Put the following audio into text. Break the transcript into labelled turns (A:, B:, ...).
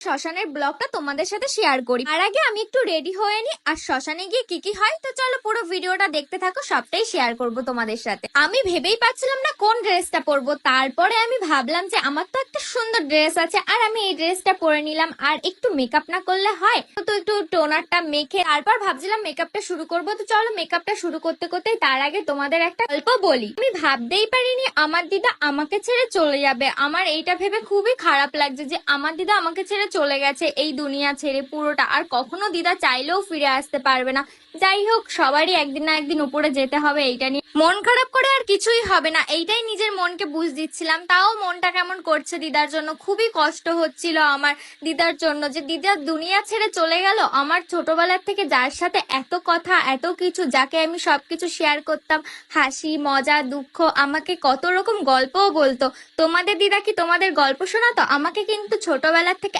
A: শ্মশানের ব্লগটা তোমাদের সাথে শেয়ার করি। আর আগে আমি একটু রেডি হয়ে নি, আর শ্মশানে গিয়ে কি কি হয় তো চলো পুরো ভিডিওটা দেখতে থাকো, সবটাই শেয়ার করব তোমাদের সাথে। আমি ভেবেই পাচ্ছিলাম না কোন ড্রেসটা পরবো, তারপরে আমি ভাবলাম যে আমার তো একটা সুন্দর ড্রেস আছে, আর আমি এই ড্রেসটা পরে নিলাম। আর একটু মেকআপ না করলে হয় তো, একটু টোনারটা মেখে তারপর ভাবছিলাম মেকআপটা শুরু করব। তো চলো মেকআপটা শুরু করতে করতে তার আগে তোমাদের একটা গল্প বলি। আমি ভাবতেই পারিনি আমার দিদা আমাকে ছেড়ে চলে যাবে। আমার এইটা ভেবে খুবই খারাপ লাগছে যে আমার দিদা আমাকে ছেড়ে চলে গেছে এই দুনিয়া ছেড়ে পুরোটা, আর কখনো দিদা চাইলেও ফিরে আসতে পারবে না। যাই হোক, সবারই একদিন না একদিন উপরে যেতে হবে, এইটা নিয়ে মন খারাপ করে আর কিছুই হবে না, এইটাই নিজের মনকে বুঝ দিচ্ছিলাম। তাও মনটা কেমন করছে দিদার জন্য, খুবই কষ্ট হচ্ছিল আমার দিদার জন্য যে দিদা দুনিয়া ছেড়ে চলে গেল। আমার ছোটবেলার থেকে যার সাথে এত কথা এত কিছু, যাকে আমি সবকিছু শেয়ার করতাম, হাসি মজা দুঃখ, আমাকে কত রকম গল্পও বলতো। তোমাদের দিদা কি তোমাদের গল্প শোনাতো? আমাকে কিন্তু ছোটবেলার থেকে